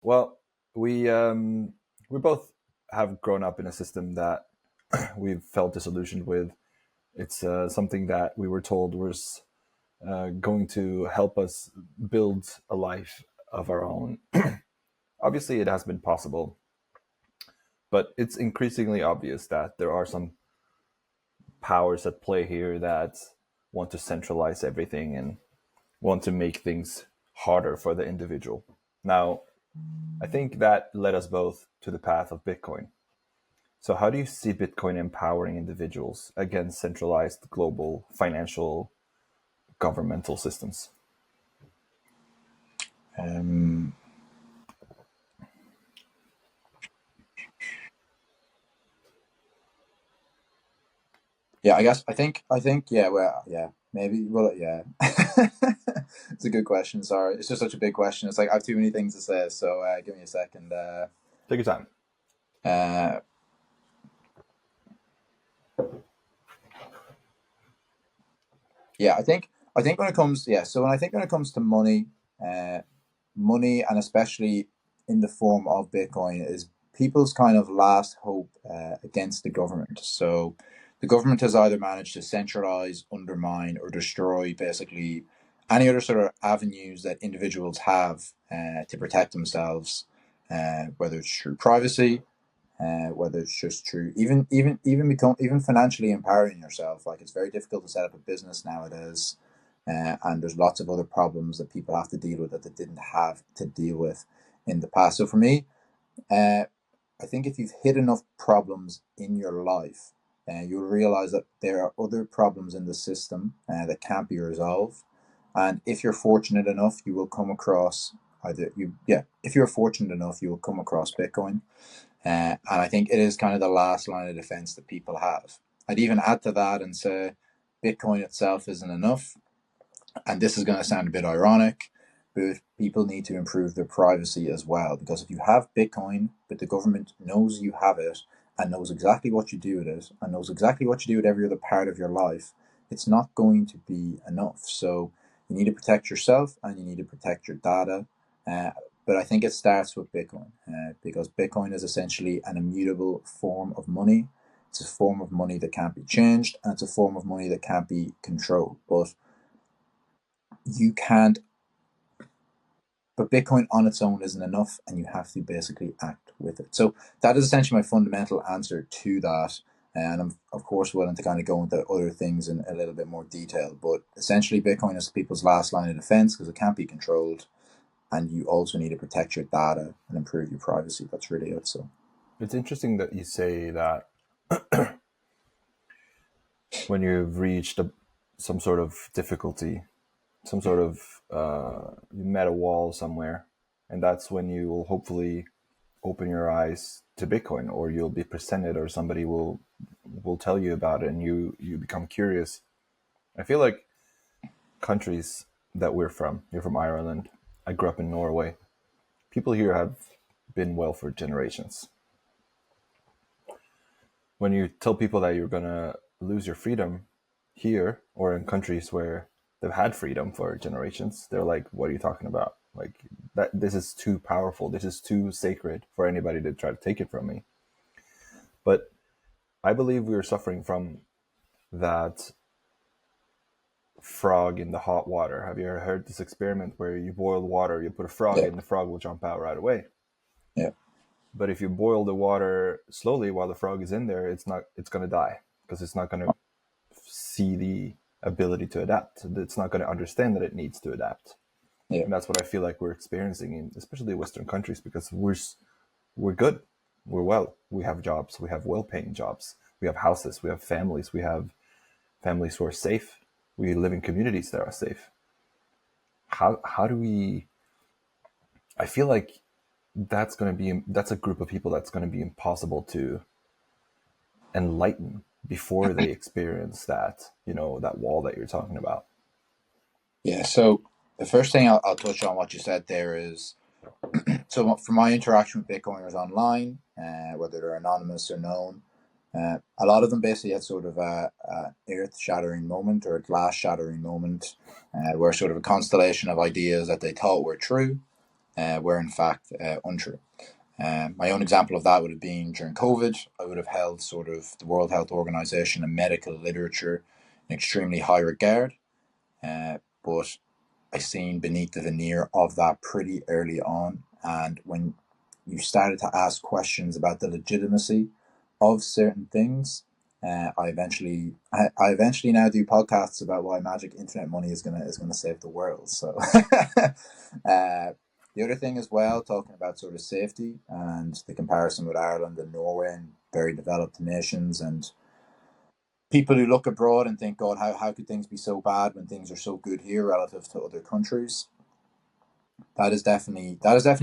Well, we both have grown up in a system that we've felt disillusioned with. It's something that we were told was going to help us build a life of our own. Obviously, it has been possible, but it's increasingly obvious that there are some powers at play here that want to centralize everything and want to make things harder for the individual. Now, I think that led us both to the path of Bitcoin. So, how do you see Bitcoin empowering individuals against centralized global financial governmental systems? Um, yeah, I think, yeah, well, yeah, maybe, well, yeah. It's a good question. Sorry, it's just such a big question. It's like I have too many things to say. So give me a second. Take your time. Uh, yeah, I think when it comes, yeah. So when I think when it comes to money, uh, money, and especially in the form of Bitcoin, is people's kind of last hope against the government. So the government has either managed to centralize, undermine, or destroy basically any other sort of avenues that individuals have to protect themselves, whether it's through privacy, whether it's just through even financially empowering yourself. Like it's very difficult to set up a business nowadays, and there's lots of other problems that people have to deal with that they didn't have to deal with in the past. So for me, uh, I think if you've hit enough problems in your life, you'll realize that there are other problems in the system that can't be resolved. And if you're fortunate enough, you will come across if you're fortunate enough, you will come across Bitcoin. And I think it is kind of the last line of defense that people have. I'd even add to that and say Bitcoin itself isn't enough. And this is going to sound a bit ironic, but people need to improve their privacy as well. Because if you have Bitcoin, but the government knows you have it and knows exactly what you do with it and knows exactly what you do with every other part of your life, it's not going to be enough. So you need to protect yourself and you need to protect your data. Uh, but I think it starts with Bitcoin because Bitcoin is essentially an immutable form of money. It's a form of money that can't be changed, and it's a form of money that can't be controlled. You can't but Bitcoin on its own isn't enough, and you have to basically act with it. So that is essentially my fundamental answer to that. And I'm of course willing to kind of go into other things in a little bit more detail. But essentially, Bitcoin is people's last line of defense because it can't be controlled, and you also need to protect your data and improve your privacy. That's really it. So It's interesting that you say that when you've reached some sort of difficulty, some sort of you met a wall somewhere, and that's when you will hopefully open your eyes to Bitcoin, or you'll be presented, or somebody will tell you about it, and you become curious. I feel like countries that you're from Ireland. I grew up in Norway. People here have been well for generations. When you tell people that you're gonna lose your freedom here or in countries where they've had freedom for generations, they're like, "What are you talking about? Like that? This is too powerful. This is too sacred for anybody to try to take it from me." But I believe we are suffering from that frog in the hot water. Have you ever heard this experiment where you boil water, you put a frog yeah, in, the frog will jump out right away? yeah, But if you boil the water slowly while the frog is in there, it's going to die because it's not going to see the ability to adapt. It's not going to understand that it needs to adapt. yeah, And that's what I feel like we're experiencing in especially Western countries because we're good. We're well. We have jobs. We have well-paying jobs. We have houses. We have families. We have families who are safe. We live in communities that are safe. How do we? I feel like that's a group of people that's going to be impossible to enlighten before they experience that wall that you're talking about. yeah. So the first thing I'll touch on what you said there is so for my interaction with Bitcoiners online, whether they're anonymous or known, a lot of them basically had sort of a earth-shattering moment or a glass-shattering moment, where sort of a constellation of ideas that they thought were true were in fact untrue. My own example of that would have been during COVID. I would have held sort of the World Health Organization and medical literature in extremely high regard, but I seen beneath the veneer of that pretty early on. And when you started to ask questions about the legitimacy of certain things, I eventually now do podcasts about why magic internet money is gonna save the world. So the other thing as well, talking about sort of safety and the comparison with Ireland and Norway and very developed nations, and people who look abroad and think, God, how could things be so bad when things are so good here relative to other countries? That is definitely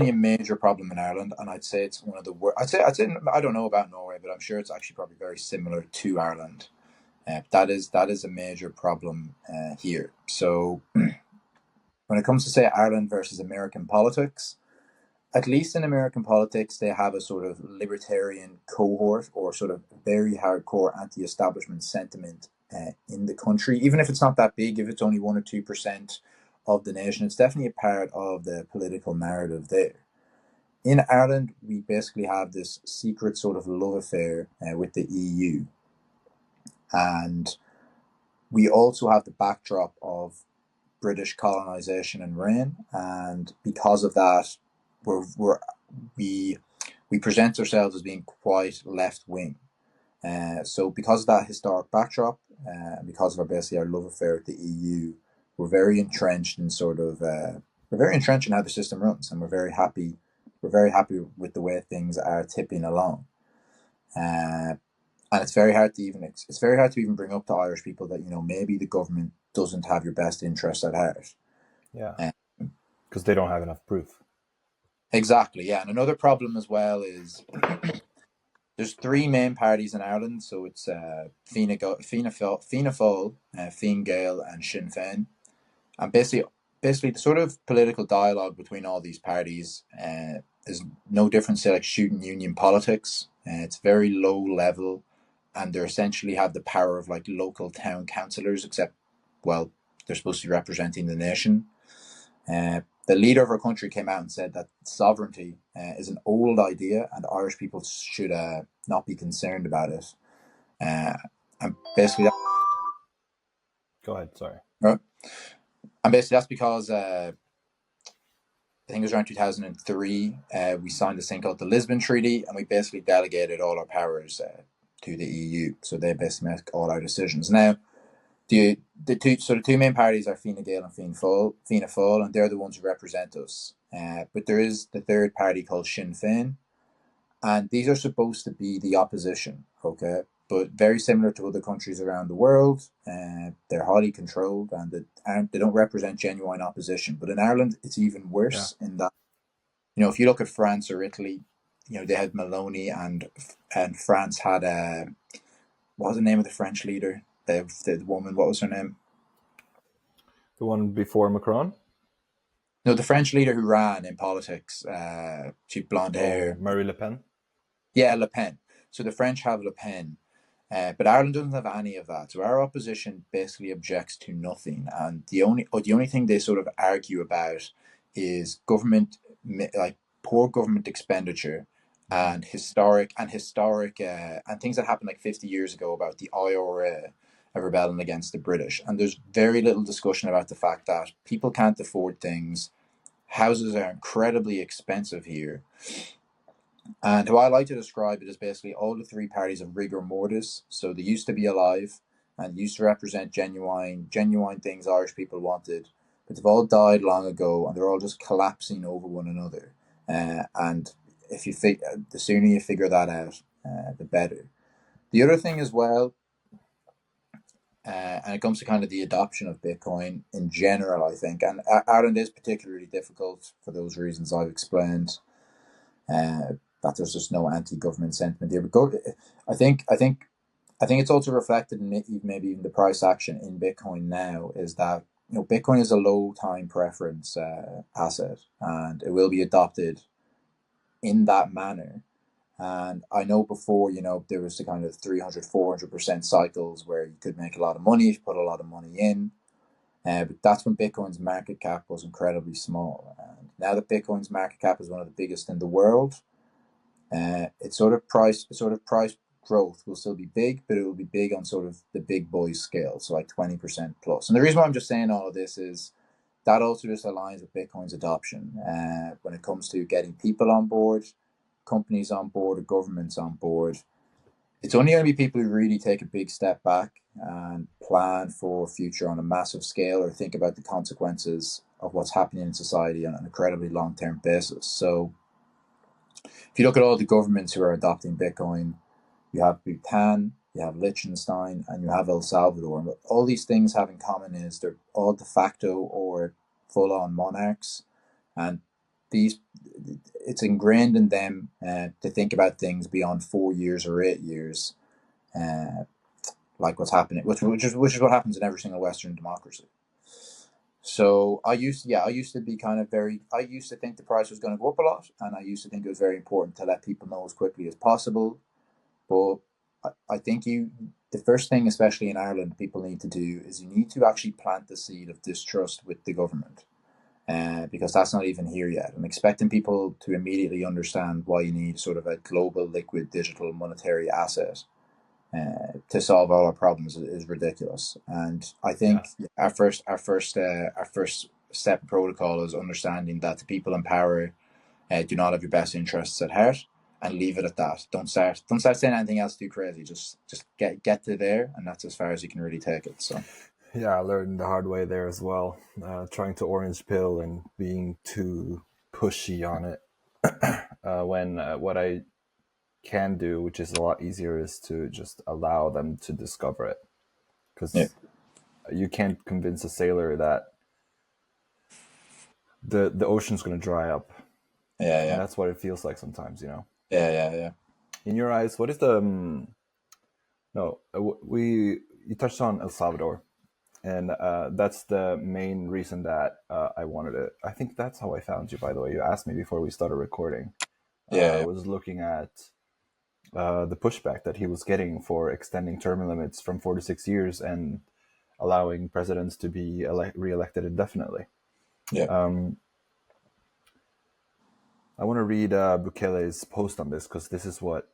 a major problem in Ireland, and I'd say it's one of the worst. I'd say I don't know about Norway, but I'm sure it's actually probably very similar to Ireland. That is a major problem here. So when it comes to say Ireland versus American politics, at least in American politics, they have a sort of libertarian cohort or sort of very hardcore anti-establishment sentiment in the country. Even if it's not that big, if it's only 1 or 2% of the nation, it's definitely a part of the political narrative there. In Ireland, we basically have this secret sort of love affair with the EU. And we also have the backdrop of British colonization and reign. And because of that, we present ourselves as being quite left wing. So because of that historic backdrop, and because of our love affair with the EU, we're very entrenched in how the system runs, and we're very happy with the way things are tipping along. And it's very hard to even bring up to Irish people that maybe the government doesn't have your best interest at heart. Yeah, because they don't have enough proof. Exactly, yeah. And another problem as well is there's 3 main parties in Ireland. So it's Fianna Fáil, Fine Gael, and Sinn Féin. And basically the sort of political dialogue between all these parties is no different to like student union politics. It's very low level, and they essentially have the power of like local town councillors, except, well, they're supposed to be representing the nation. The leader of our country came out and said that sovereignty is an old idea and Irish people should not be concerned about it. And basically, Go ahead, sorry. Right? And basically that's because I think it was around 2003, we signed this thing called the Lisbon Treaty, and we basically delegated all our powers to the EU. So they basically make all our decisions. Now, the two main parties are Fine Gael and Fianna Fáil, and they're the ones who represent us. But there is the third party called Sinn Féin, and these are supposed to be the opposition, okay? But very similar to other countries around the world, they're highly controlled, and they don't represent genuine opposition. But in Ireland, it's even worse in that, if you look at France or Italy, they had Meloni, and France had what was the name of the French leader? The woman, what was her name? The one before Macron? No, the French leader who ran in politics. She had blonde hair. Marie Le Pen? Yeah, Le Pen. So the French have Le Pen. But Ireland doesn't have any of that. So our opposition basically objects to nothing. And the only thing they sort of argue about is government, like poor government expenditure, and historic and things that happened like 50 years ago about the IRA rebelling against the British. And there's very little discussion about the fact that people can't afford things. Houses are incredibly expensive here. And how I like to describe it is basically all the 3 parties of rigor mortis. So they used to be alive and used to represent genuine things Irish people wanted, but they've all died long ago, and they're all just collapsing over one another. And if the sooner you figure that out, the better. The other thing as well, and it comes to kind of the adoption of Bitcoin in general, I think, and Ireland is particularly difficult for those reasons I've explained. That there's just no anti-government sentiment there. But I think it's also reflected in maybe even the price action in Bitcoin now, is that Bitcoin is a low time preference asset, and it will be adopted in that manner. And I know before, there was the kind of 300-400% cycles where you could make a lot of money if you put a lot of money in. But that's when Bitcoin's market cap was incredibly small. And now that Bitcoin's market cap is one of the biggest in the world, its sort of price growth will still be big, but it will be big on sort of the big boys scale, so like 20% plus. And the reason why I'm just saying all of this is that also just aligns with Bitcoin's adoption when it comes to getting people on board, companies on board, or governments on board. It's only going to be people who really take a big step back and plan for future on a massive scale, or think about the consequences of what's happening in society on an incredibly long-term basis. So if you look at all the governments who are adopting Bitcoin, you have Bhutan, you have Liechtenstein, and you have El Salvador. And what all these things have in common is they're all de facto or full-on monarchs, and it's ingrained in them to think about things beyond 4 years or 8 years, like what's happening, which is what happens in every single Western democracy. So I used to be kind of I used to think the price was going to go up a lot, and I used to think it was very important to let people know as quickly as possible. But I think the first thing, especially in Ireland, people need to do is you need to actually plant the seed of distrust with the government, because that's not even here yet. I'm expecting people to immediately understand why you need sort of a global liquid digital monetary asset to solve all our problems is ridiculous. And I think our first step protocol is understanding that the people in power do not have your best interests at heart, and leave it at that. Don't start saying anything else too crazy. Just get to there, and that's as far as you can really take it. So Yeah, I learned the hard way there as well. Trying to orange pill and being too pushy on it. When what I can do, which is a lot easier, is to just allow them to discover it. Because you can't convince a sailor that the ocean's going to dry up. And that's what it feels like sometimes, you know? Yeah. In your eyes, what is the... no, you touched on El Salvador. And that's the main reason that I wanted it. I think that's how I found you, by the way. You asked me before we started recording. I was looking at the pushback that he was getting for extending term limits from 4 to 6 years and allowing presidents to be re-elected indefinitely. I want to read Bukele's post on this, because this is what...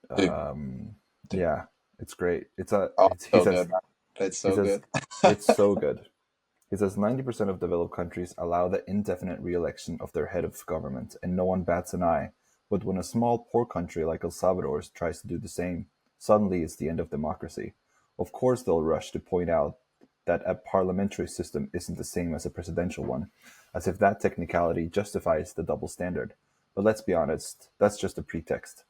yeah, it's great. He says, it's so good. It's so good. He says 90% of developed countries allow the indefinite re-election of their head of government, and no one bats an eye. But when a small, poor country like El Salvador tries to do the same, suddenly it's the end of democracy. Of course they'll rush to point out that a parliamentary system isn't the same as a presidential one, as if that technicality justifies the double standard. But let's be honest, that's just a pretext.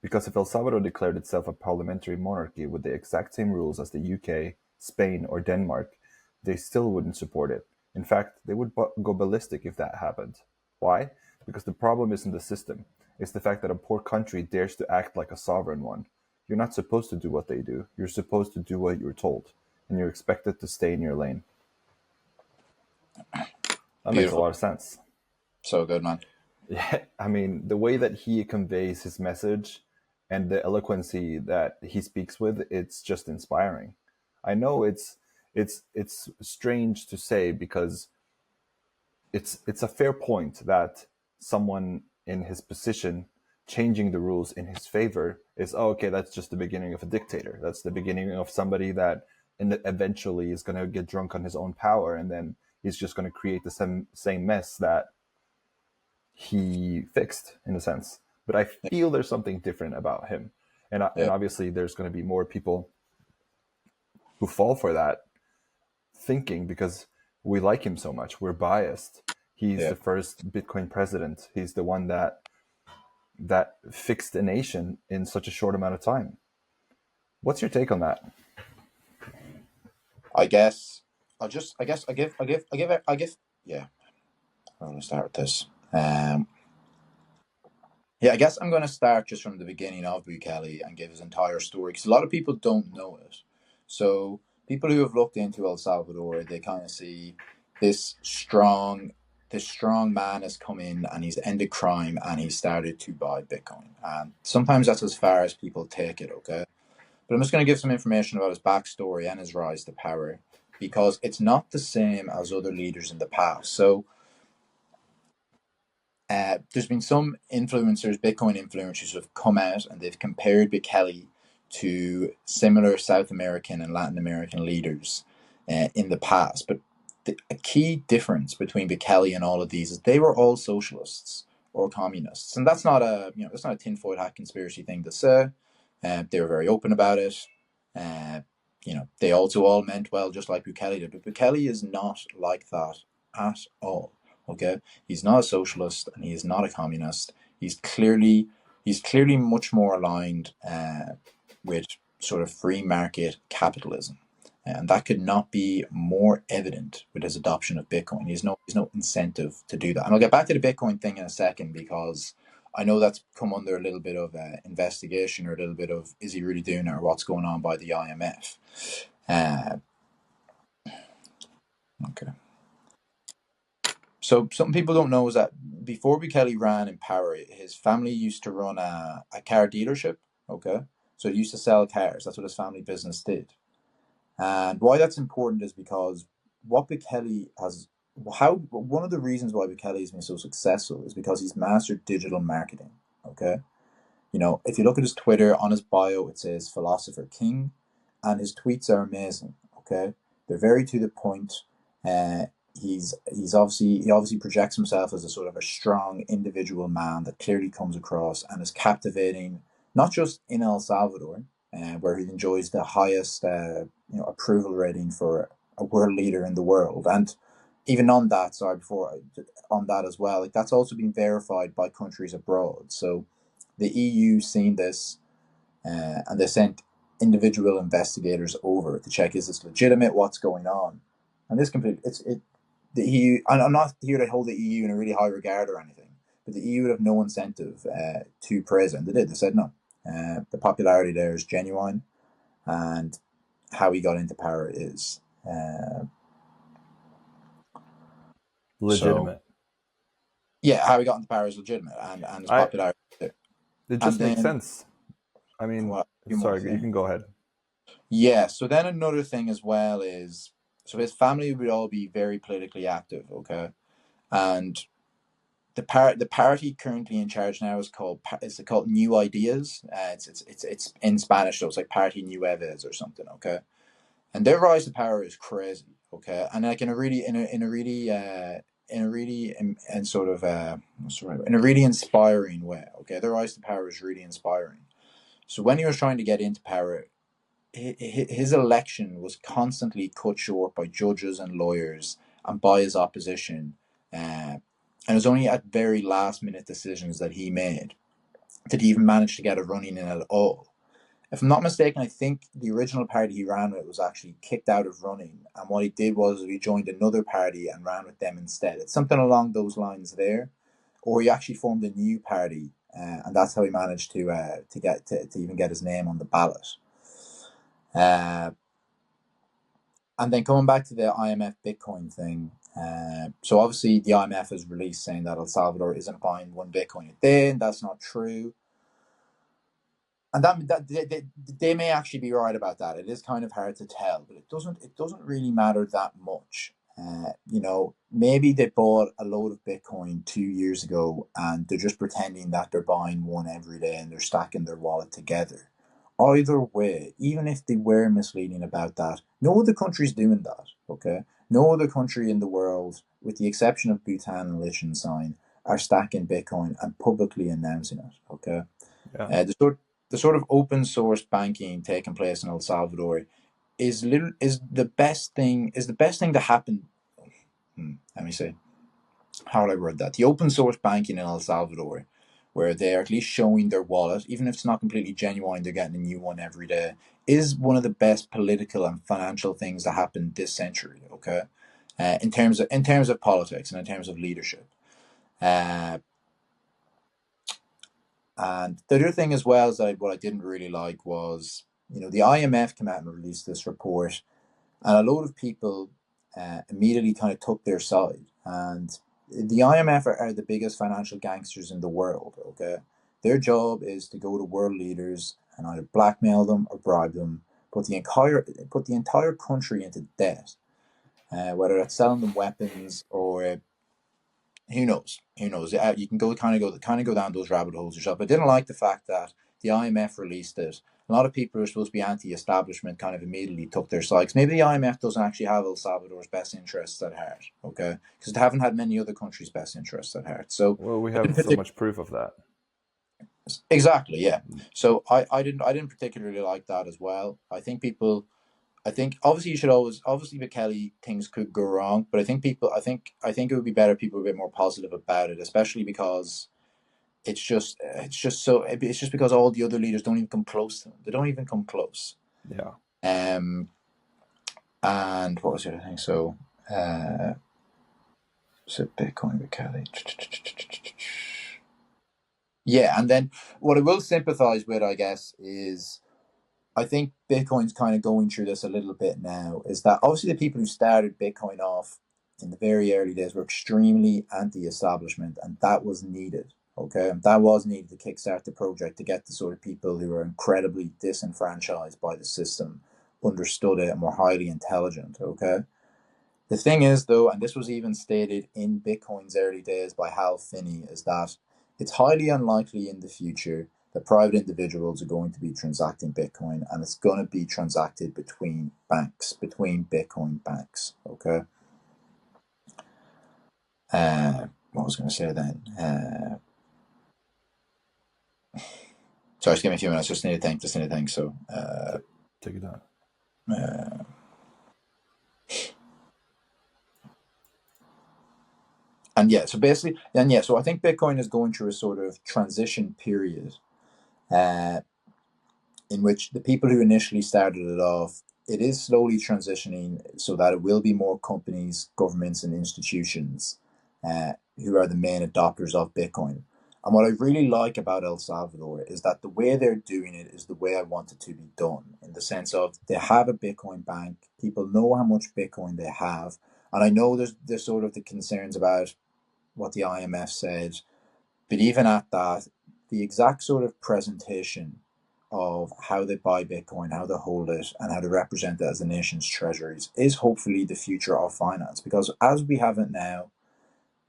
Because if El Salvador declared itself a parliamentary monarchy with the exact same rules as the UK, Spain, or Denmark, they still wouldn't support it. In fact, they would go ballistic if that happened. Why? Because the problem isn't the system. It's the fact that a poor country dares to act like a sovereign one. You're not supposed to do what they do. You're supposed to do what you're told. And you're expected to stay in your lane. That makes a lot of sense. So good, man. Yeah, I mean, the way that he conveys his message and the eloquency that he speaks with, it's just inspiring. I know it's strange to say, because it's a fair point that someone in his position changing the rules in his favor is, oh, okay, that's just the beginning of a dictator. That's the beginning of somebody that eventually is going to get drunk on his own power, and then he's just going to create the same mess that he fixed, in a sense. But I feel there's something different about him. And obviously there's going to be more people who fall for that thinking, because we like him so much. We're biased. He's the first Bitcoin president. He's the one that fixed a nation in such a short amount of time. What's your take on that? I guess I give. Yeah, I'm going to start with this. I guess I'm going to start just from the beginning of Bukele and give his entire story, because a lot of people don't know it. So people who have looked into El Salvador, they kind of see this strong man has come in and he's ended crime and he started to buy Bitcoin. And sometimes that's as far as people take it, okay? But I'm just going to give some information about his backstory and his rise to power, because it's not the same as other leaders in the past. So there's been some influencers, Bitcoin influencers, who have come out and they've compared Bukele to similar South American and Latin American leaders in the past. But a key difference between Bukele and all of these is they were all socialists or communists, and that's not a that's not a tinfoil hat conspiracy thing to say. They were very open about it. They also all meant well, just like Bukele did. But Bukele is not like that at all. Okay, he's not a socialist and he is not a communist. He's clearly much more aligned with sort of free market capitalism, and that could not be more evident with his adoption of Bitcoin. He's no incentive to do that. And I'll get back to the Bitcoin thing in a second, because I know that's come under a little bit of investigation, or a little bit of, is he really doing it, or what's going on by the IMF. Okay. So something people don't know is that before Bukele ran in power, his family used to run a car dealership. Okay, so he used to sell cars. That's what his family business did. And why that's important is because what Bukele has, one of the reasons why Bukele has been so successful is because he's mastered digital marketing. Okay, if you look at his Twitter, on his bio it says Philosopher King, and his tweets are amazing. Okay, they're very to the point. He obviously projects himself as a sort of a strong individual man that clearly comes across and is captivating, not just in El Salvador, where he enjoys the highest approval rating for a world leader in the world, and even on that, on that as well, like that's also been verified by countries abroad. So the EU seen this, and they sent individual investigators over to check, is this legitimate, what's going on, and this the EU. I'm not here to hold the EU in a really high regard or anything, but the EU would have no incentive to praise it, and they did. They said no. The popularity there is genuine, and how he got into power is so. Legitimate. Yeah, how he got into power is legitimate, and his I popularity. It And just makes then, sense. I mean, well, a few more sorry, you things. can go ahead. Yeah. So then another thing as well is, so his family would all be very politically active. Okay, and the party currently in charge now is called New Ideas. It's in Spanish, so it's like Party Nuevas or something. Okay, and their rise to power is crazy. Okay, and like in a really and sort of what's the right way? In a really inspiring way. Okay, their rise to power is really inspiring. So when he was trying to get into power, his election was constantly cut short by judges and lawyers and by his opposition. And it was only at very last minute decisions that he made that he even managed to get a running in at all. If I'm not mistaken, I think the original party he ran with was actually kicked out of running. And what he did was he joined another party and ran with them instead. It's something along those lines there. Or he actually formed a new party. And that's how he managed to even get his name on the ballot. And then coming back to the IMF Bitcoin thing, so obviously the IMF has released saying that El Salvador isn't buying one Bitcoin a day, and that's not true. And they may actually be right about that. It is kind of hard to tell, but it doesn't really matter that much. Maybe they bought a load of Bitcoin 2 years ago, and they're just pretending that they're buying one every day, and they're stacking their wallet together. Either way, even if they were misleading about that, no other country's doing that. Okay, no other country in the world, with the exception of Bhutan and Liechtenstein, are stacking Bitcoin and publicly announcing it. Okay, Yeah. The sort of open source banking taking place in El Salvador is the best thing to happen. Let me see. How will I word that? The open source banking in El Salvador, where they are at least showing their wallet, even if it's not completely genuine, they're getting a new one every day, is one of the best political and financial things that happened this century. Okay, in terms of politics and in terms of leadership. And the other thing as well is that what I didn't really like was, the IMF came out and released this report, and a load of people immediately kind of took their side. And the IMF are the biggest financial gangsters in the world. Okay, their job is to go to world leaders and either blackmail them or bribe them, put the entire country into debt, whether that's selling them weapons or Who knows? Who knows? You can go down those rabbit holes yourself. I didn't like the fact that the IMF released it. A lot of people who are supposed to be anti-establishment kind of immediately took their sides. Maybe the IMF doesn't actually have El Salvador's best interests at heart, okay? Because they haven't had many other countries' best interests at heart. So Well, we I have didn't so much proof of that. exactly, yeah. So I didn't particularly like that as well. I think obviously you should always obviously with Kelly things could go wrong, but I think it would be better if people were a bit more positive about it, especially because it's just because all the other leaders don't even come close to them. They don't even come close. Yeah. And what was the other thing? So Bitcoin with Kelly. Yeah, and then what I will sympathize with, I guess, is I think Bitcoin's kind of going through this a little bit now. Is that obviously the people who started Bitcoin off in the very early days were extremely anti-establishment, and that was needed. Okay, and that was needed to kickstart the project to get the sort of people who were incredibly disenfranchised by the system, understood it, and were highly intelligent. Okay, the thing is, though, and this was even stated in Bitcoin's early days by Hal Finney, is that it's highly unlikely in the future that private individuals are going to be transacting Bitcoin, and it's going to be transacted between banks, between Bitcoin banks. Okay. What was I going to say then? Sorry, just give me a few minutes. Just need to think. So, Take it out. And yeah, so basically, and yeah, so I think Bitcoin is going through a sort of transition period, in which the people who initially started it off, it is slowly transitioning so that it will be more companies, governments, and institutions who are the main adopters of Bitcoin. And what I really like about El Salvador is that the way they're doing it is the way I want it to be done, in the sense of they have a Bitcoin bank, people know how much Bitcoin they have, and I know there's sort of the concerns about what the IMF said, but even at that, the exact sort of presentation of how they buy Bitcoin, how they hold it, and how they represent it as the nation's treasuries is hopefully the future of finance. Because as we have it now,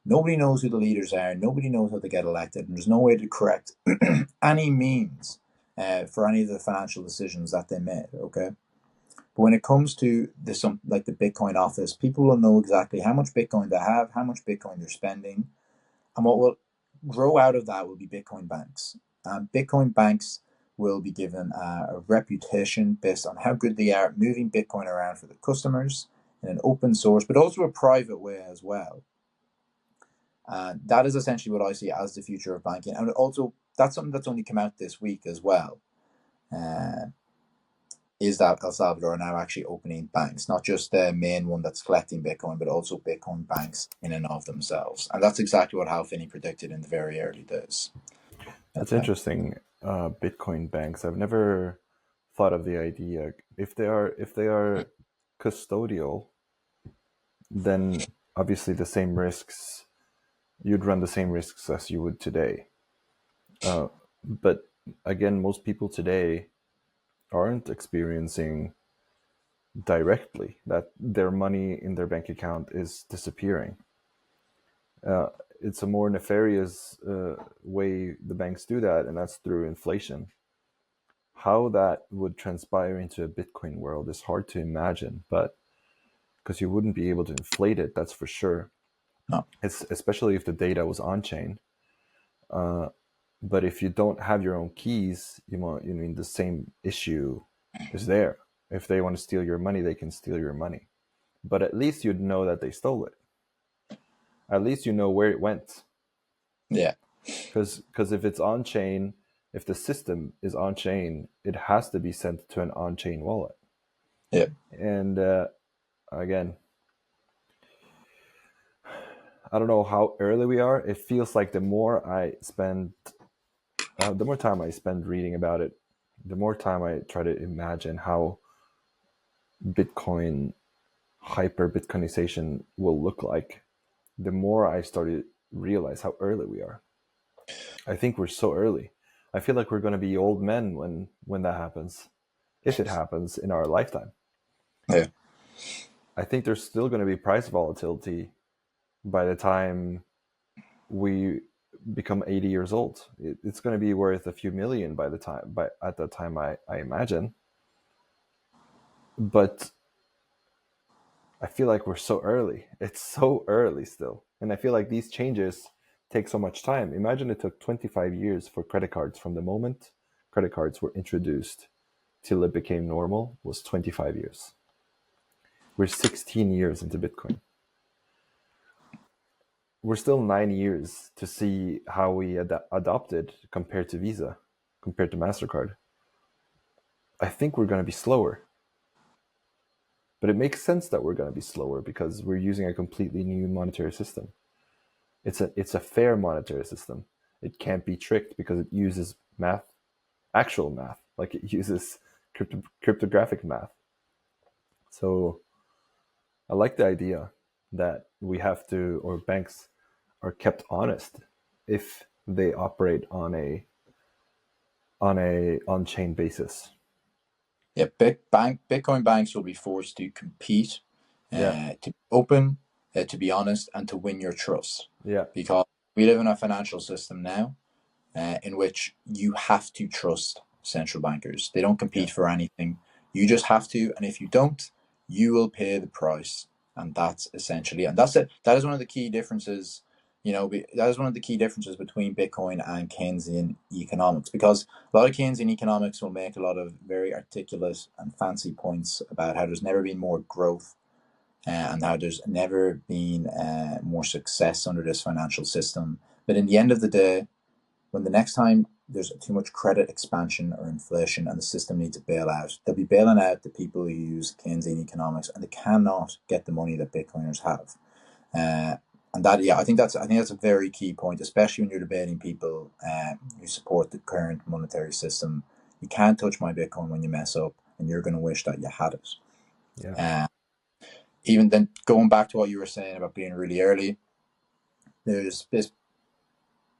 nobody knows who the leaders are, nobody knows how they get elected, and there's no way to correct any means for any of the financial decisions that they made. Okay. But when it comes to like the Bitcoin office, people will know exactly how much Bitcoin they have, how much Bitcoin they're spending, and what will grow out of that will be Bitcoin banks. Bitcoin banks will be given a reputation based on how good they are at moving Bitcoin around for the customers in an open source, but also a private way as well. And that is essentially what I see as the future of banking. And also, that's something that's only come out this week as well. Is that El Salvador are now actually opening banks, not just the main one that's collecting Bitcoin, but also Bitcoin banks in and of themselves. And that's exactly what Hal Finney predicted in the very early days. That's interesting. Bitcoin banks. I've never thought of the idea. If they are custodial, then obviously the same risks, you'd run the same risks as you would today. But again, most people today aren't experiencing directly that their money in their bank account is disappearing. It's a more nefarious way the banks do that, and that's through inflation. How that would transpire into a Bitcoin world is hard to imagine, but because you wouldn't be able to inflate it, that's for sure. No. It's especially if the data was on chain. But if you don't have your own keys, the same issue is there. If they want to steal your money, they can steal your money. But at least you'd know that they stole it. At least you know where it went. Yeah. Because if it's on chain, if the system is on chain, it has to be sent to an on chain wallet. Yeah. And again, I don't know how early we are. It feels like the more time I spend reading about it, the more time I try to imagine how Bitcoin, hyper Bitcoinization will look like, the more I started to realize how early we are. I think we're so early. I feel like we're going to be old men when that happens, if it happens in our lifetime. Yeah. I think there's still going to be price volatility by the time we become 80 years old. It's going to be worth a few million at that time, I imagine. But I feel like we're so early. It's so early still. And I feel like these changes take so much time. Imagine it took 25 years for credit cards from the moment credit cards were introduced till it became normal was 25 years. We're 16 years into Bitcoin. We're still 9 years to see how we adopted compared to Visa, compared to MasterCard. I think we're going to be slower. But it makes sense that we're going to be slower because we're using a completely new monetary system. It's a fair monetary system. It can't be tricked because it uses math, actual math, like it uses cryptographic math. So I like the idea that we have to, or banks are kept honest if they operate on a on-chain basis. Yeah, Bitcoin banks will be forced to compete, Yeah. to be open, to be honest, and to win your trust. Yeah. Because we live in a financial system now in which you have to trust central bankers. They don't compete for anything. You just have to, and if you don't, you will pay the price. And that's essentially, and that's it. That is one of the key differences. That is one of the key differences between Bitcoin and Keynesian economics, because a lot of Keynesian economics will make a lot of very articulate and fancy points about how there's never been more growth and how there's never been more success under this financial system. But in the end of the day, when the next time there's too much credit expansion or inflation and the system needs a bailout, they'll be bailing out the people who use Keynesian economics, and they cannot get the money that Bitcoiners have. And that, I think that's a very key point, especially when you're debating people who support the current monetary system. You can't touch my Bitcoin when you mess up, and you're going to wish that you had it. Yeah. Even then, going back to what you were saying about being really early, there's this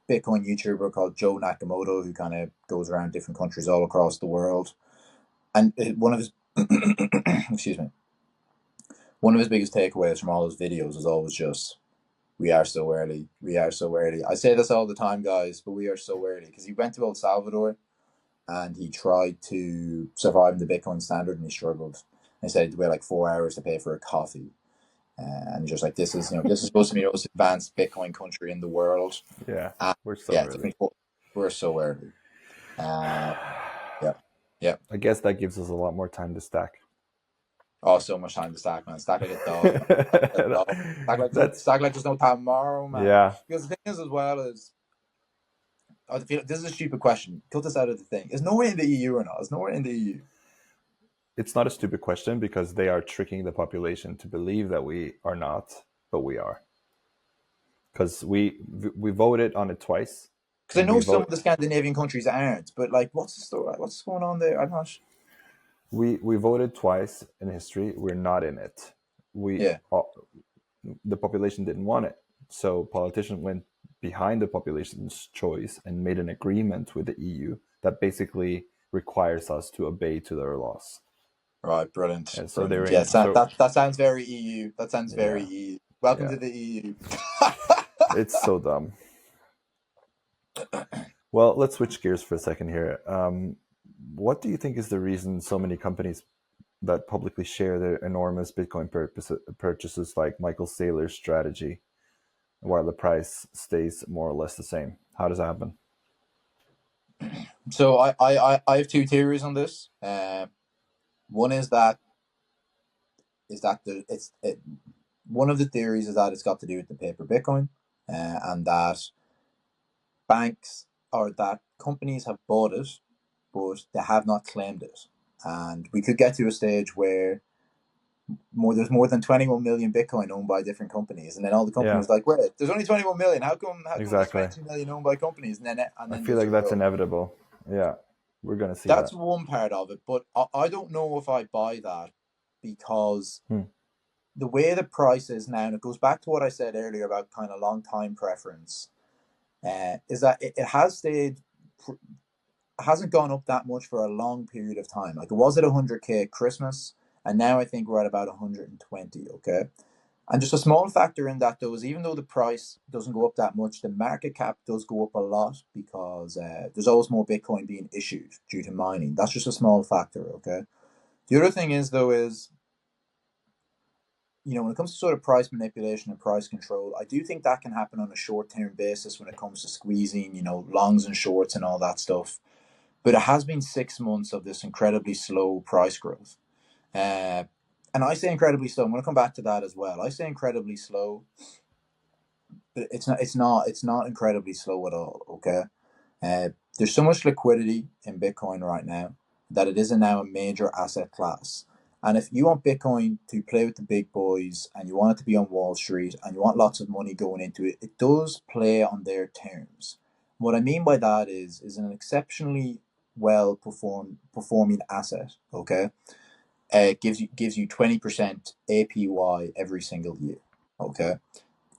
Bitcoin YouTuber called Joe Nakamoto who kind of goes around different countries all across the world, and one of his excuse me, one of his biggest takeaways from all his videos is always just, we are so early. We are so early. I say this all the time, guys, but we are so early, because he went to El Salvador and he tried to survive in the Bitcoin standard and he struggled. He said he'd wait like 4 hours to pay for a coffee. And he's just like, this is supposed to be the most advanced Bitcoin country in the world. Yeah. We're so early. We're so early. Yeah. I guess that gives us a lot more time to stack. Oh, so much time to stack, man. Stack like a dog. Stack like there's no tomorrow, man. Yeah. Because the thing is, as well, is, I feel this is a stupid question. Cut this out of the thing. Is Norway in the EU or not? Is Norway in the EU? It's not a stupid question because they are tricking the population to believe that we are not, but we are. Because we voted on it twice. Because I know some of the Scandinavian countries aren't, but like, what's the story? What's going on there? I'm not. We voted twice in history. We're not in it. The population didn't want it, so politicians went behind the population's choice and made an agreement with the EU that basically requires us to obey to their laws. Right, brilliant. And so brilliant. That sounds very EU. That sounds very EU. Welcome to the EU. It's so dumb. Well, let's switch gears for a second here. What do you think is the reason so many companies that publicly share their enormous Bitcoin purchases, like Michael Saylor's strategy, while the price stays more or less the same? How does that happen? So I have two theories on this. One is that one of the theories is that it's got to do with the paper Bitcoin, and that banks or that companies have bought it, but they have not claimed it. And we could get to a stage where there's more than 21 million Bitcoin owned by different companies, and then all the companies like, wait, there's only 21 million. How come there's 22 million owned by companies? And then I feel like that's inevitable. Yeah, we're gonna see that's one part of it, but I don't know if I buy that, because the way the price is now, and it goes back to what I said earlier about kind of long time preference, is that it has stayed. Hasn't gone up that much for a long period of time. Like, it was at 100K at Christmas, and now I think we're at about 120. Okay, And just a small factor in that, though, is even though the price doesn't go up that much, the market cap does go up a lot because there's always more Bitcoin being issued due to mining. That's just a small factor, okay? The other thing is, though, is, when it comes to sort of price manipulation and price control, I do think that can happen on a short-term basis when it comes to squeezing, longs and shorts and all that stuff. But it has been 6 months of this incredibly slow price growth. And I say incredibly slow. I'm going to come back to that as well. I say incredibly slow, but it's not incredibly slow at all. Okay, there's so much liquidity in Bitcoin right now that it is now a major asset class. And if you want Bitcoin to play with the big boys and you want it to be on Wall Street and you want lots of money going into it, it does play on their terms. What I mean by that is an exceptionally well performing asset. Okay, gives you 20% APY every single year. Okay,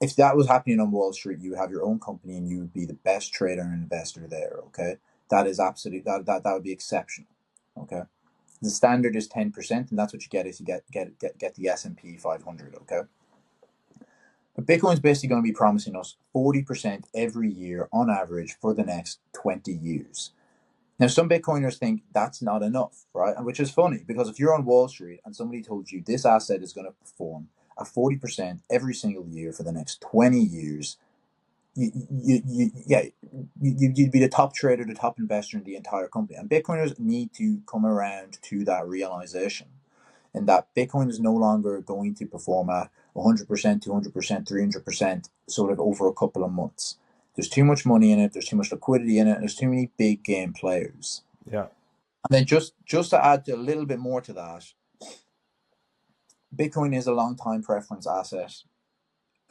if that was happening on Wall Street, you would have your own company and you would be the best trader and investor there. Okay, that is absolutely that would be exceptional. Okay, the standard is 10%, and that's what you get if you get the S&P 500. Okay, but Bitcoin's basically going to be promising us 40% every year on average for the next 20 years. Now, some Bitcoiners think that's not enough, right? And which is funny because if you're on Wall Street and somebody told you this asset is going to perform at 40% every single year for the next 20 years, you'd be the top trader, the top investor in the entire company. And Bitcoiners need to come around to that realization, and that Bitcoin is no longer going to perform at 100%, 200%, 300% sort of over a couple of months. There's too much money in it. There's too much liquidity in it. And there's too many big game players. Yeah. And then just to add a little bit more to that, Bitcoin is a long time preference asset,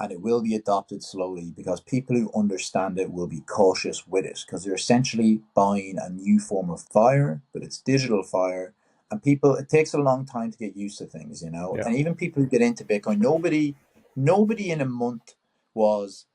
and it will be adopted slowly because people who understand it will be cautious with it because they're essentially buying a new form of fire, but it's digital fire. And it takes a long time to get used to things, Yeah. And even people who get into Bitcoin, nobody in a month was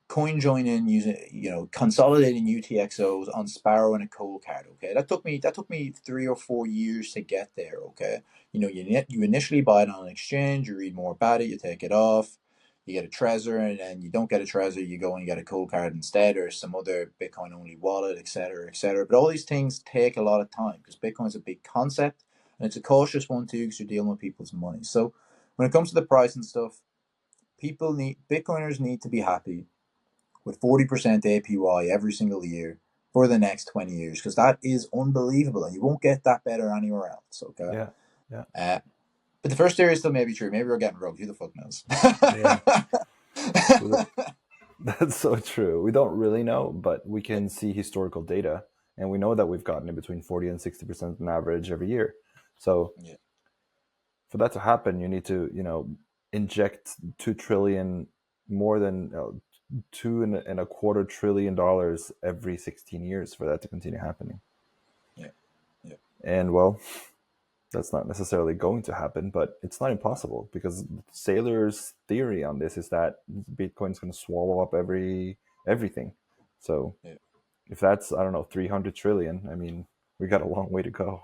coin joining, using, consolidating UTXOs on Sparrow and a cold card. Okay, that took me 3 or 4 years to get there. Okay, you initially buy it on an exchange, you read more about it, you take it off, you get a Trezor, and then you don't get a Trezor, you go and you get a cold card instead, or some other Bitcoin only wallet, etc., etc. But all these things take a lot of time because Bitcoin's a big concept and it's a cautious one too because you're dealing with people's money. So when it comes to the price and stuff, Bitcoiners need to be happy with 40% APY every single year for the next 20 years because that is unbelievable and you won't get that better anywhere else. Okay. Yeah. Yeah. But the first theory is still maybe true. Maybe we're getting rogue. Who the fuck knows? Yeah. That's so true. We don't really know, but we can see historical data, and we know that we've gotten in between 40 and 60% on average every year. So for that to happen, you need to, inject 2 trillion, more than $2.25 trillion every 16 years for that to continue happening. Yeah. And well, that's not necessarily going to happen, but it's not impossible because Saylor's theory on this is that Bitcoin's going to swallow up everything. So if that's, 300 trillion, I mean, we got a long way to go.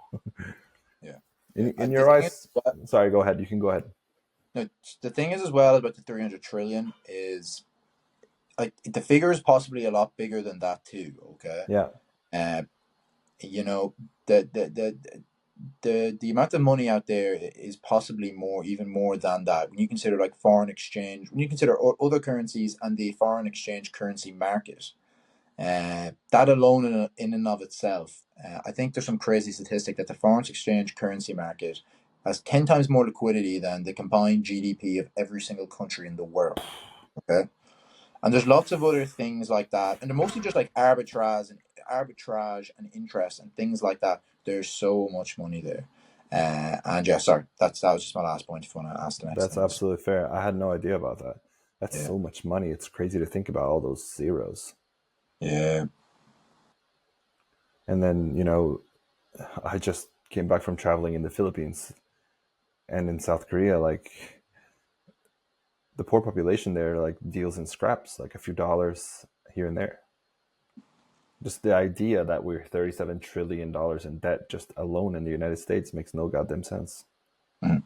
Yeah. In your eyes, sorry, go ahead. You can go ahead. No, the thing is as well about the 300 trillion is like the figure is possibly a lot bigger than that too. Okay. Yeah. The amount of money out there is possibly even more than that when you consider like foreign exchange, when you consider other currencies and the foreign exchange currency market. That alone in and of itself, I think there's some crazy statistic that the foreign exchange currency market has 10 times more liquidity than the combined GDP of every single country in the world. Okay. And there's lots of other things like that. And they're mostly just like arbitrage and interest and things like that. There's so much money there. And yeah, sorry, that was just my last point. If you want to ask the next That's absolutely fair. I had no idea about that. That's so much money. It's crazy to think about all those zeros. Yeah. And then, I just came back from traveling in the Philippines and in South Korea, like the poor population there, like deals in scraps, like a few dollars here and there. Just the idea that we're $37 trillion in debt just alone in the United States makes no goddamn sense. Mm.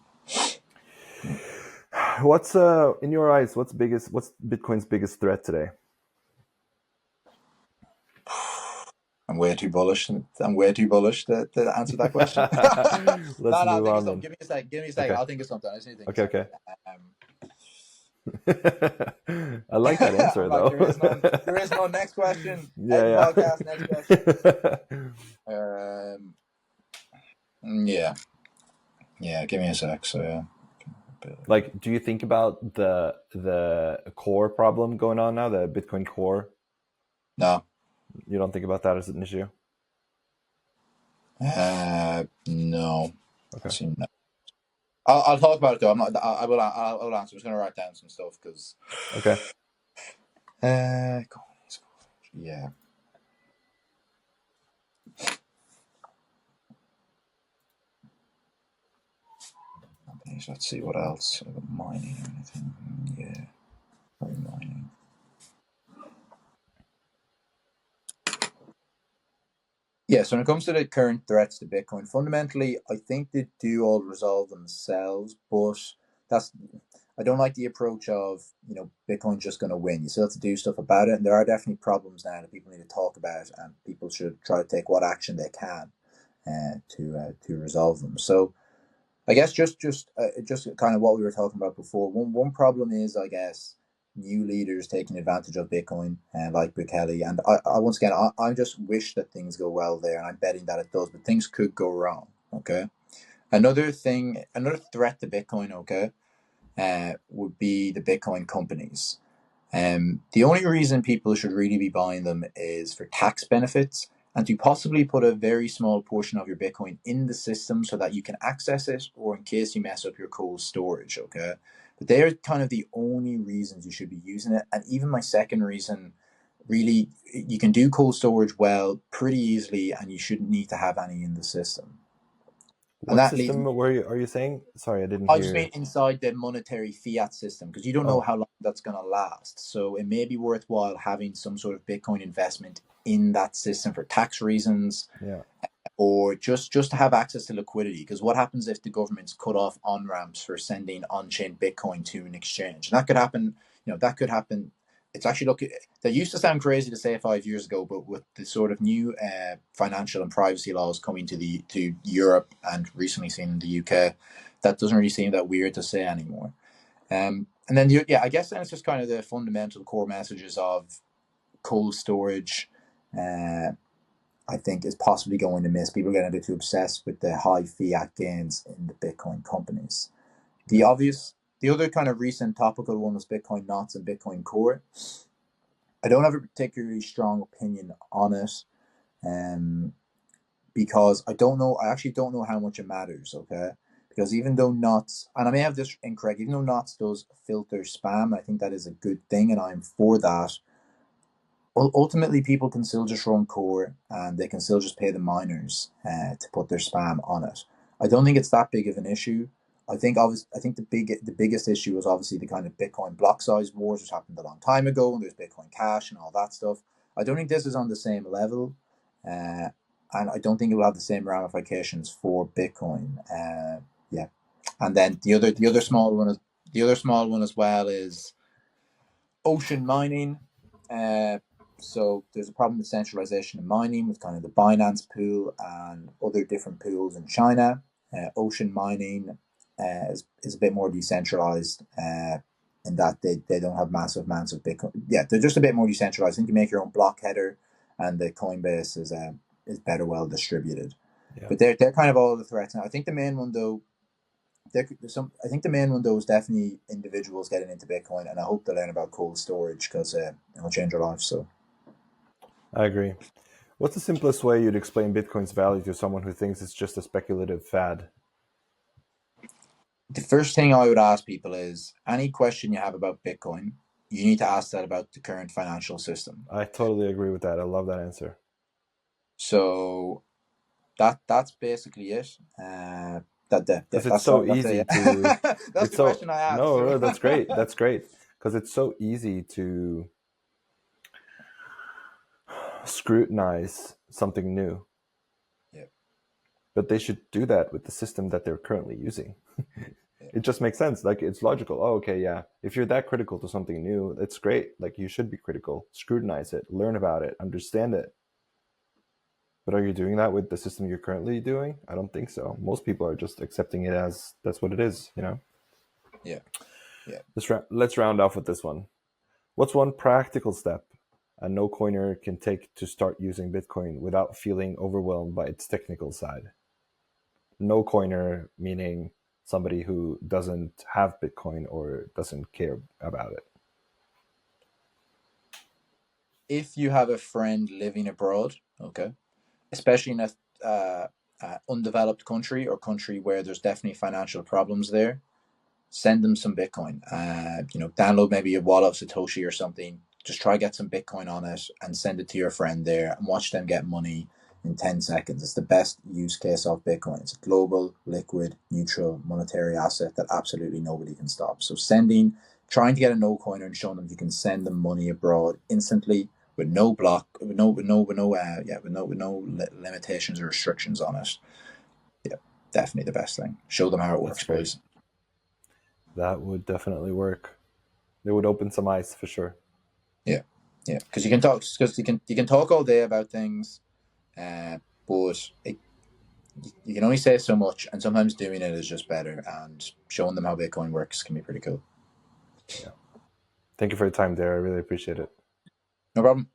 What's in your eyes? What's Bitcoin's biggest threat today? I'm way too bullish. I'm way too bullish to answer that question. Let's No, no, move think of on something. then. Give me a sec. Give me a sec. Okay. I'll think of something. I just need to think of Okay. something. Okay. I like that I'm answer like, though. there is none. There is no next question. End the Yeah, podcast. Next question. yeah. Yeah, yeah. Give me a sec. So yeah. Like, do you think about the core problem going on now, the Bitcoin core? No. You don't think about that as an issue? No. Okay. No. I'll talk about it though. I'm not. I will. I will answer. I'm just gonna write down some stuff because. Okay. Yeah. Let's see what else. Mining or anything. Yeah. Mining. Yeah, so when it comes to the current threats to Bitcoin, fundamentally, I think they do all resolve themselves, but that's I don't like the approach of, Bitcoin's just going to win. You still have to do stuff about it, and there are definitely problems now that people need to talk about, and people should try to take what action they can to resolve them. So I guess just kind of what we were talking about before. One problem is, I guess, new leaders taking advantage of Bitcoin, like Bukele. And I once again, I just wish that things go well there, and I'm betting that it does. But things could go wrong. Okay. Another thing, another threat to Bitcoin. Okay, would be the Bitcoin companies. The only reason people should really be buying them is for tax benefits and to possibly put a very small portion of your Bitcoin in the system so that you can access it or in case you mess up your cold storage, okay? But they're kind of the only reasons you should be using it. And even my second reason, really, you can do cold storage well pretty easily and you shouldn't need to have any in the system. And What that leads system are you saying? Sorry, I didn't I just mean hear. inside the monetary fiat system because you don't know Oh, how long that's going to last. So it may be worthwhile having some sort of Bitcoin investment in that system for tax reasons yeah. or just to have access to liquidity. Because what happens if the government's cut off on ramps for sending on-chain Bitcoin to an exchange? And that could happen. That could happen. It's actually that used to sound crazy to say 5 years ago, but with the sort of new financial and privacy laws coming to Europe and recently seen in the UK, that doesn't really seem that weird to say anymore. And then I guess then it's just kind of the fundamental core messages of cold storage. I think is possibly going to miss. People are getting a bit too obsessed with the high fiat gains in the Bitcoin companies. The Yeah. obvious, the other kind of recent topical one was Bitcoin Knots and Bitcoin Core. I don't have a particularly strong opinion on it, because I don't know. I actually don't know how much it matters. Okay, because even though Knots, and I may have this incorrect, even though Knots does filter spam, I think that is a good thing, and I'm for that. Ultimately, people can still just run core and they can still just pay the miners to put their spam on it. I don't think it's that big of an issue. I think the biggest issue is obviously the kind of Bitcoin block size wars, which happened a long time ago, and there's Bitcoin Cash and all that stuff. I don't think this is on the same level, uh, and I don't think it will have the same ramifications for Bitcoin. Yeah, and then the other small one as well is ocean mining. Uh, so there's a problem with centralization in mining with kind of the Binance pool and other different pools in China. Ocean mining is a bit more decentralized in that they don't have massive amounts of Bitcoin. Yeah, they're just a bit more decentralized. I think you make your own block header, and the Coinbase is better well distributed. Yeah. But they're kind of all the threats. Now, I think the main one though there's some. I think the main one though is definitely individuals getting into Bitcoin, and I hope they learn about cold storage because it'll change their life. So I agree. What's the simplest way you'd explain Bitcoin's value to someone who thinks it's just a speculative fad? the first thing I would ask people is any question you have about Bitcoin, you need to ask that about the current financial system. I totally agree with that. I love that answer. So that's basically it. Because it's That's so sorry, that's easy it. to. That's It's the so question I asked. no, So no, that's great. That's great. Because it's so easy to scrutinize something new. yeah, But they should do that with the system that they're currently using. it just makes sense. Like, it's logical. Oh, okay, yeah. If you're that critical to something new, it's great. Like, you should be critical, scrutinize it, learn about it, understand it. But are you doing that with the system you're currently doing? I don't think so. Most people are just accepting it as that's what it is, you know? Yeah. Yeah. Let's round off with this one. What's one practical step a no coiner can take to start using Bitcoin without feeling overwhelmed by its technical side? No coiner meaning somebody who doesn't have Bitcoin or doesn't care about it. If you have a friend living abroad, okay, especially in a undeveloped country or country where there's definitely financial problems there, send them some Bitcoin. Download maybe a wallet of Satoshi or something. Just try get some Bitcoin on it and send it to your friend there and watch them get money in 10 seconds. It's the best use case of Bitcoin. It's a global, liquid, neutral monetary asset that absolutely nobody can stop. So trying to get a no coiner and showing them you can send them money abroad instantly with no limitations or restrictions on it. Yeah, definitely the best thing. Show them how it That's works, great. boys. That would definitely work. It would open some eyes for sure. Yeah, yeah, because you can talk all day about things, but you can only say so much, and sometimes doing it is just better. And showing them how Bitcoin works can be pretty cool. Yeah. Thank you for your time there. I really appreciate it. No problem.